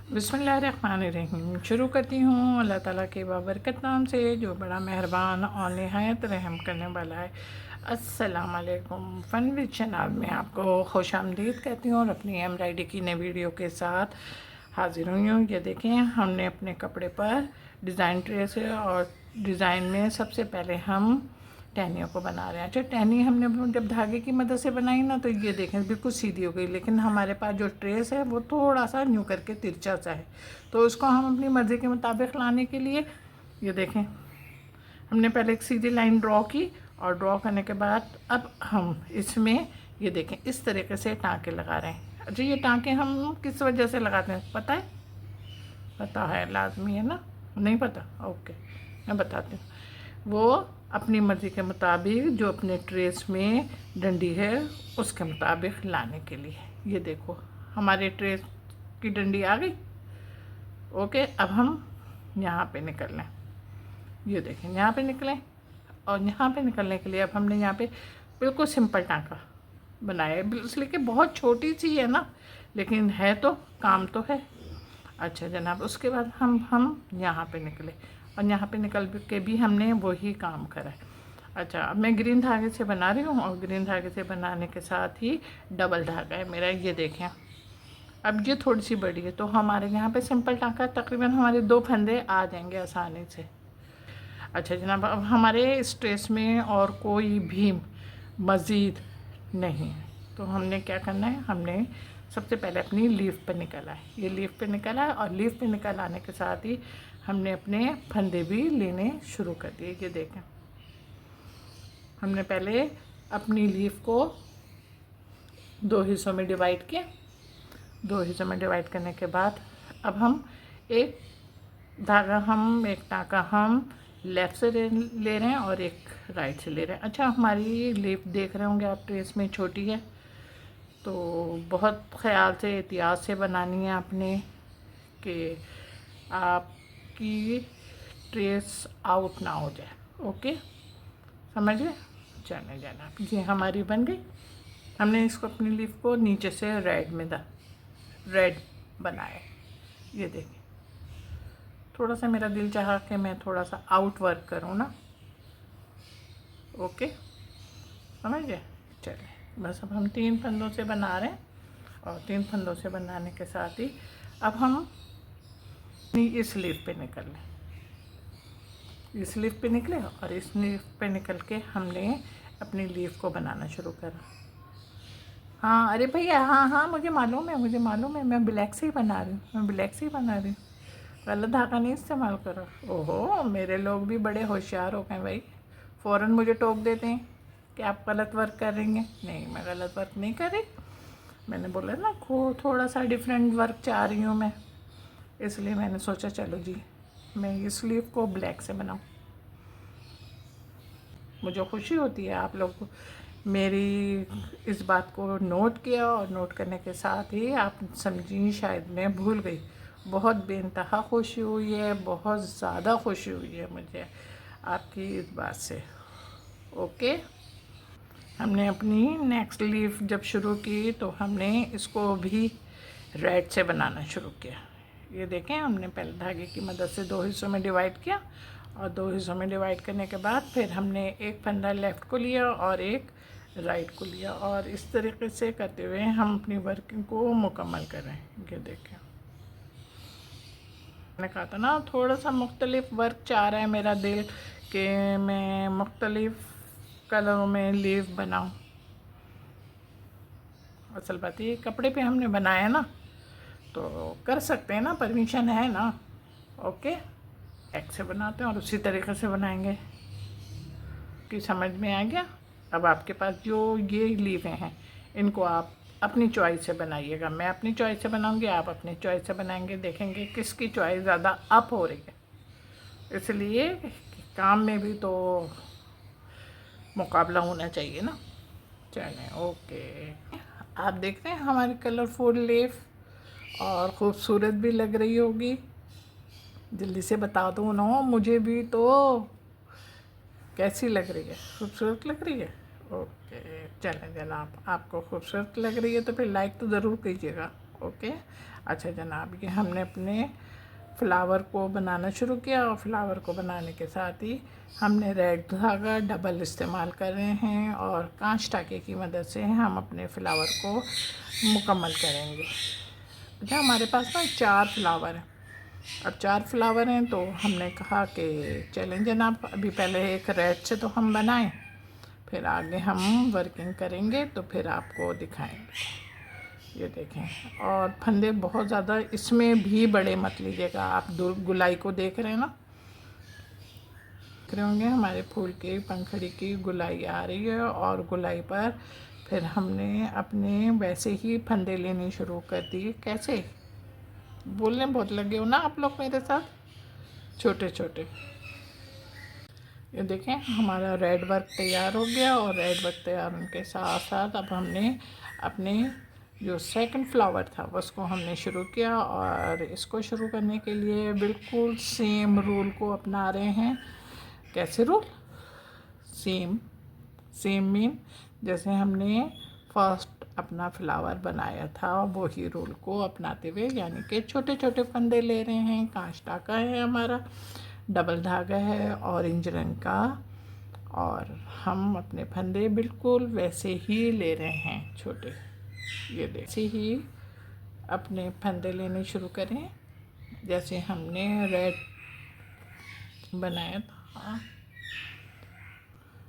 बिस्मिल्लाहिर्रहमानिर्रहीम। शुरू करती हूँ अल्लाह ताला के बाबरकत नाम से जो बड़ा मेहरबान और निहायत रहम करने वाला है। अस्सलाम वालेकुम। फ़न विद शनाब में आपको खुश आमदीद कहती हूँ और अपनी एम्ब्रॉयडरी की नई वीडियो के साथ हाजिर हुई हूँ। ये देखें, हमने अपने कपड़े पर डिज़ाइन ट्रेस है और डिज़ाइन में सबसे पहले हम टहनियों को बना रहे हैं। अच्छा, टहनी हमने जब धागे की मदद से बनाई ना तो ये देखें बिल्कुल सीधी हो गई, लेकिन हमारे पास जो ट्रेस है वो थोड़ा सा न्यू करके तिरछा सा है, तो उसको हम अपनी मर्ज़ी के मुताबिक लाने के लिए ये देखें हमने पहले एक सीधी लाइन ड्रॉ की और ड्रॉ करने के बाद अब हम इसमें ये देखें इस तरीके से टाँके लगा रहे हैं। अच्छा, ये टाँके हम किस वजह से लगाते हैं पता है? पता है, लाजमी है ना? नहीं पता? ओके, मैं बताती हूँ। वो अपनी मर्ज़ी के मुताबिक जो अपने ट्रेस में डंडी है उसके मुताबिक लाने के लिए। ये देखो हमारे ट्रेस की डंडी आ गई। ओके, अब हम यहाँ पे निकल लें। ये देखें यहाँ पे निकलें और यहाँ पे निकलने के लिए अब हमने यहाँ पे बिल्कुल सिंपल टाँका बनाया है, इसलिए कि बहुत छोटी सी है ना, लेकिन है तो काम तो है। अच्छा जनाब, उसके बाद हम यहाँ पे निकले और यहाँ पे निकल के भी हमने वही काम करा है। अच्छा, अब मैं ग्रीन धागे से बना रही हूँ और ग्रीन धागे से बनाने के साथ ही डबल धागा है मेरा। ये देखें, अब ये थोड़ी सी बड़ी है तो हमारे यहाँ पे सिंपल टाँका तकरीबन हमारे 2 फंदे आ जाएंगे आसानी से। अच्छा जनाब, अब हमारे इस ट्रेस में और कोई भी मज़ीद नहीं है, तो हमने क्या करना है, हमने सबसे पहले अपनी लीफ पे निकला है। ये लीफ पे निकला है और लीफ पे निकल आने के साथ ही हमने अपने फंदे भी लेने शुरू कर दिए। ये देखें, हमने पहले अपनी लीफ को 2 हिस्सों में डिवाइड किया। 2 हिस्सों में डिवाइड करने के बाद अब हम एक टाँका हम लेफ़्ट से ले रहे हैं और एक राइट से ले रहे हैं। अच्छा, हमारी लीफ देख रहे होंगे आप, ट्रेस में छोटी है तो बहुत ख्याल से एहतियात से बनानी है आपने कि आपकी ट्रेस आउट ना हो जाए। ओके, समझ गए? चले जाना, ये हमारी बन गई। हमने इसको अपनी लीफ को नीचे से रेड बनाए। ये देखिए, थोड़ा सा मेरा दिल चाहा कि मैं थोड़ा सा आउट वर्क करूँ ना। ओके, समझ गए? चलिए, बस अब हम 3 फंदों से बना रहे हैं और 3 फंदों से बनाने के साथ ही अब हम इस लीफ पे निकल लें। इस लीफ पे निकले और इस लीफ पे निकल के हमने अपनी लीफ को बनाना शुरू करा। हाँ, अरे भैया, हाँ हाँ, मुझे मालूम है, मैं ब्लैक से ही बना रही हूँ, गलत धागा नहीं इस्तेमाल करो। ओहो, मेरे लोग भी बड़े होशियार हो गए भाई, फ़ौरन मुझे टोक देते हैं कि आप गलत वर्क कर रही हैं। नहीं, मैं गलत वर्क नहीं कर रही, मैंने बोला ना थोड़ा सा डिफरेंट वर्क चाह रही हूँ मैं, इसलिए मैंने सोचा चलो जी मैं इस स्लीव को ब्लैक से बनाऊँ। मुझे खुशी होती है आप लोग को मेरी इस बात को नोट किया और नोट करने के साथ ही आप समझी शायद मैं भूल गई। बहुत बेइंतहा खुशी हुई है, बहुत ज़्यादा खुशी हुई है मुझे आपकी इस बात से। ओके, हमने अपनी नेक्स्ट लीफ जब शुरू की तो हमने इसको भी रेड से बनाना शुरू किया। ये देखें, हमने पहले धागे की मदद से 2 हिस्सों में डिवाइड किया और 2 हिस्सों में डिवाइड करने के बाद फिर हमने एक फंदा लेफ़्ट को लिया और एक राइट को लिया और इस तरीके से करते हुए हम अपनी वर्किंग को मुकम्मल कर रहे हैं। ये देखें, मैंने कहा था ना थोड़ा सा मुख्तलिफ वर्क चाह रहा है मेरा दिल कि मैं मुख्तलिफ कलरों में लीफ बनाऊं। असल बात ये कपड़े पे हमने बनाया ना तो कर सकते हैं ना, परमिशन है ना। ओके, एक से बनाते हैं और उसी तरीके से बनाएंगे कि समझ में आ गया। अब आपके पास जो ये लीफें हैं इनको आप अपनी चॉइस से बनाइएगा। मैं अपनी चॉइस से बनाऊंगी, आप अपनी चॉइस से बनाएंगे, देखेंगे किसकी चॉइस ज़्यादा अप हो रही है। इसलिए काम में भी तो मुकाबला होना चाहिए ना। चलें, ओके, आप देख रहे हैं हमारी कलरफुल लीफ और ख़ूबसूरत भी लग रही होगी। जल्दी से बता दो ना मुझे भी तो, कैसी लग रही है? खूबसूरत लग रही है? ओके, चलें जनाब, आपको खूबसूरत लग रही है तो फिर लाइक तो ज़रूर कीजिएगा। ओके, अच्छा जनाब, ये हमने अपने फ्लावर को बनाना शुरू किया और फ्लावर को बनाने के साथ ही हमने रेड धागा डबल इस्तेमाल कर रहे हैं और कांच टाके की मदद से हम अपने फ्लावर को मुकम्मल करेंगे। अच्छा, हमारे पास ना 4 फ्लावर हैं और 4 फ्लावर हैं तो हमने कहा कि चलें जनाब, अभी पहले एक रेड से तो हम बनाएं, फिर आगे हम वर्किंग करेंगे तो फिर आपको दिखाएंगे। ये देखें, और फंदे बहुत ज़्यादा इसमें भी बड़े मत लीजिएगा। आप गुलाई को देख रहे हैं ना, देख रहे होंगे हमारे फूल की पंखड़ी की गुलाई आ रही है और गुलाई पर फिर हमने अपने वैसे ही फंदे लेने शुरू कर दिए। कैसे बोलने बहुत लगे हो ना आप लोग मेरे साथ, छोटे छोटे। ये देखें, हमारा रेड वर्क तैयार हो गया और रेड वर्क तैयार होने के साथ साथ अब हमने अपने जो सेकंड फ्लावर था उसको हमने शुरू किया। और इसको शुरू करने के लिए बिल्कुल सेम रूल को अपना रहे हैं। कैसे रूल? सेम सेम मीन जैसे हमने फर्स्ट अपना फ्लावर बनाया था वही रूल को अपनाते हुए, यानी कि छोटे छोटे फंदे ले रहे हैं। कांच टाका है हमारा, डबल धागा है ऑरेंज रंग का, और हम अपने फंदे बिल्कुल वैसे ही ले रहे हैं छोटे। ये वैसे ही अपने फंदे लेने शुरू करें जैसे हमने रेड बनाया था।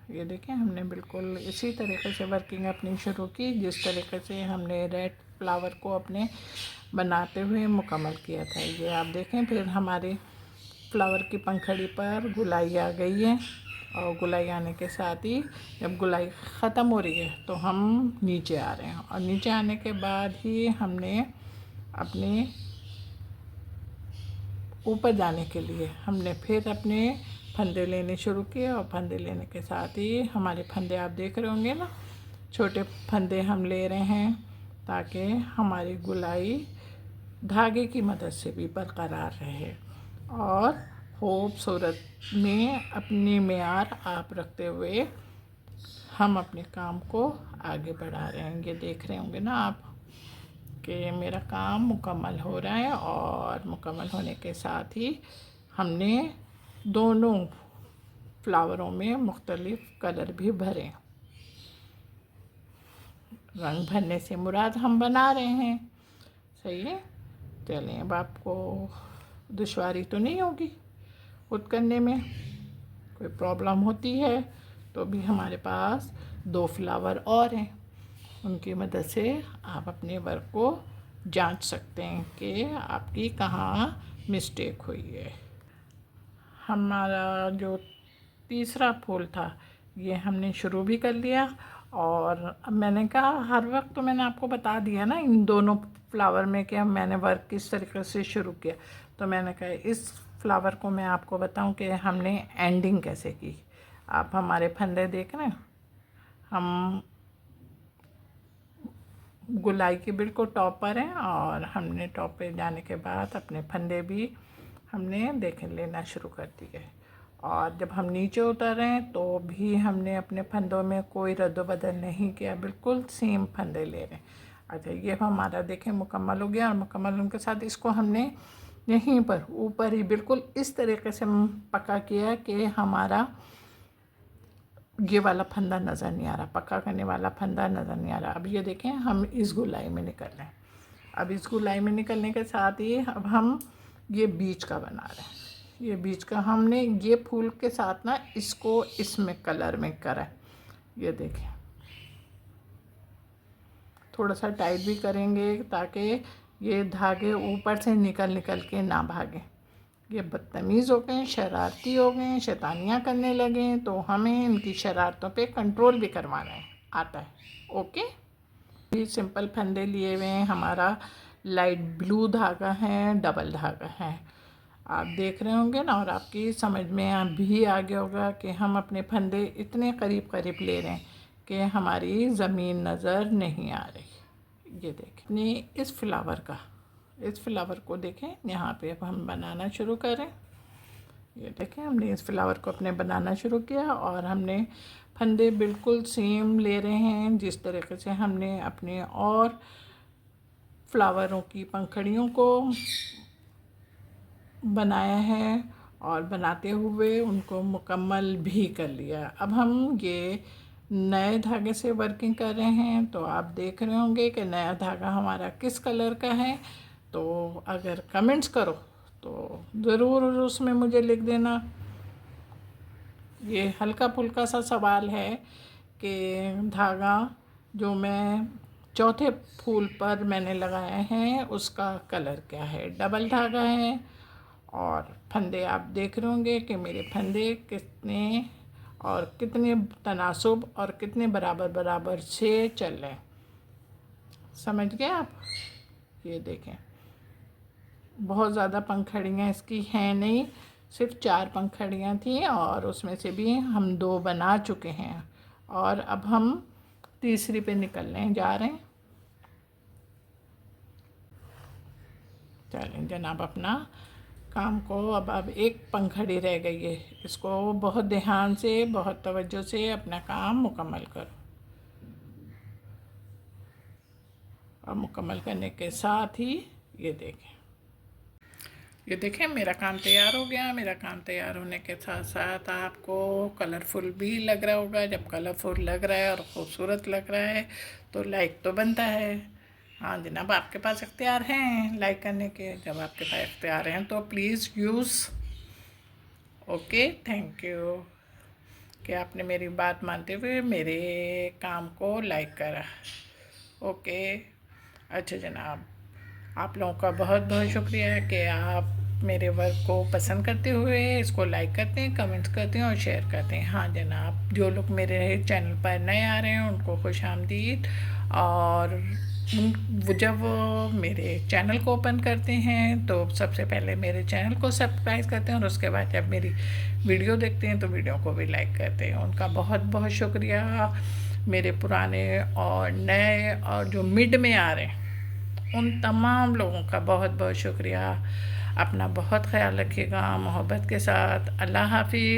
ये देखें, हमने बिल्कुल इसी तरीके से वर्किंग अपनी शुरू की जिस तरीके से हमने रेड फ्लावर को अपने बनाते हुए मुकम्मल किया था। ये आप देखें, फिर हमारे फ्लावर की पंखड़ी पर गुलाई आ गई है और गुलाई आने के साथ ही जब गुलाई ख़त्म हो रही है तो हम नीचे आ रहे हैं, और नीचे आने के बाद ही हमने अपने ऊपर जाने के लिए हमने फिर अपने फंदे लेने शुरू किए। और फंदे लेने के साथ ही हमारे फंदे आप देख रहे होंगे ना, छोटे फंदे हम ले रहे हैं ताकि हमारी गुलाई धागे की मदद से भी बरकरार रहे और खूबसूरत में अपनी मेयार आप रखते हुए हम अपने काम को आगे बढ़ा रहे हैं। ये देख रहे होंगे ना आप कि मेरा काम मुकम्मल हो रहा है, और मुकम्मल होने के साथ ही हमने दोनों फ्लावरों में मुख्तलिफ़ कलर भी भरे। रंग भरने से मुराद हम बना रहे हैं, सही है। चलें, अब आपको दुश्वारी तो नहीं होगी खुद करने में, कोई प्रॉब्लम होती है तो भी हमारे पास 2 फ्लावर और हैं, उनकी मदद से आप अपने वर्क को जांच सकते हैं कि आपकी कहाँ मिस्टेक हुई है। हमारा जो तीसरा फूल था ये हमने शुरू भी कर लिया, और अब मैंने कहा हर वक्त तो मैंने आपको बता दिया ना इन दोनों फ्लावर में कि मैंने वर्क किस तरीके से शुरू किया, तो मैंने कहा इस फ्लावर को मैं आपको बताऊं कि हमने एंडिंग कैसे की। आप हमारे फंदे देख रहे हैं, हम गुलाई के बिल्कुल टॉप पर हैं और हमने टॉप पे जाने के बाद अपने फंदे भी हमने देख लेना शुरू कर दिए। और जब हम नीचे उतर रहे हैं तो भी हमने अपने फंदों में कोई रद्द-बदल नहीं किया, बिल्कुल सेम फंदे ले रहे हैं। अच्छा, ये हमारा देखें मुकम्मल हो गया, और मुकम्मल होने के साथ इसको हमने यहीं पर ऊपर ही बिल्कुल इस तरीके से पक्का किया कि हमारा ये वाला फंदा नज़र नहीं आ रहा, पक्का करने वाला फंदा नज़र नहीं आ रहा। अब ये देखें, हम इस गुलाई में निकल रहे हैं। अब इस गुलाई में निकलने के साथ ही अब हम ये बीच का बना रहे हैं। ये बीच का हमने ये फूल के साथ ना इसको इसमें कलर में करा है। ये देखें, थोड़ा सा टाइट भी करेंगे ताकि ये धागे ऊपर से निकल के ना भागें। ये बदतमीज़ हो गए, शरारती हो गए, शैतानियाँ करने लगे, तो हमें इनकी शरारतों पे कंट्रोल भी करवाना है, आता है। ओके, ये सिंपल फंदे लिए हुए हैं, हमारा लाइट ब्लू धागा है, डबल धागा है, आप देख रहे होंगे ना, और आपकी समझ में भी आ गया होगा कि हम अपने फंदे इतने करीब करीब ले रहे हैं कि हमारी ज़मीन नज़र नहीं आ रही। ये देखें, इस फ्लावर को देखें, यहाँ पे अब हम बनाना शुरू करें। ये देखें, हमने इस फ्लावर को अपने बनाना शुरू किया और हमने फंदे बिल्कुल सेम ले रहे हैं जिस तरीके से हमने अपने और फ्लावरों की पंखुड़ियों को बनाया है और बनाते हुए उनको मुकम्मल भी कर लिया। अब हम ये नए धागे से वर्किंग कर रहे हैं, तो आप देख रहे होंगे कि नया धागा हमारा किस कलर का है। तो अगर कमेंट्स करो तो ज़रूर उसमें मुझे लिख देना। ये हल्का फुल्का सा सवाल है कि धागा जो मैं चौथे फूल पर मैंने लगाया है उसका कलर क्या है। डबल धागा है और फंदे आप देख रहे होंगे कि मेरे फंदे कितने और कितने तनासुब और कितने बराबर बराबर से चल रहे हैं। समझ गए आप? ये देखें, बहुत ज़्यादा पंखुड़ियाँ इसकी हैं नहीं, सिर्फ 4 पंखुड़ियाँ थी और उसमें से भी हम 2 बना चुके हैं और अब हम तीसरी पे निकलने जा रहे हैं। चलें जनाब, अपना काम को अब एक पंखुड़ी रह गई है, इसको बहुत ध्यान से बहुत तवज्जो से अपना काम मुकम्मल करो। और मुकम्मल करने के साथ ही ये देखें मेरा काम तैयार हो गया। मेरा काम तैयार होने के साथ साथ आपको कलरफुल भी लग रहा होगा। जब कलरफुल लग रहा है और ख़ूबसूरत लग रहा है तो लाइक तो बनता है। हाँ जनाब, आपके पास इख्तियार हैं लाइक करने के। जब आपके पास इख्तियार हैं तो please use. Okay, thank you कि आपने मेरी बात मानते हुए मेरे काम को लाइक करा। ओके, अच्छा जनाब, आप लोगों का बहुत बहुत शुक्रिया कि आप मेरे वर्क को पसंद करते हुए इसको लाइक करते हैं, कमेंट्स करते हैं और शेयर करते हैं। हाँ जनाब, जो लोग मेरे चैनल पर नए आ रहे हैं उनको खुश आमदीद। और वो जब मेरे चैनल को ओपन करते हैं तो सबसे पहले मेरे चैनल को सब्सक्राइब करते हैं और उसके बाद जब मेरी वीडियो देखते हैं तो वीडियो को भी लाइक करते हैं। उनका बहुत बहुत शुक्रिया। मेरे पुराने और नए और जो मिड में आ रहे हैं उन तमाम लोगों का बहुत बहुत शुक्रिया। अपना बहुत ख्याल रखिएगा मोहब्बत के साथ। अल्लाह हाफिज़।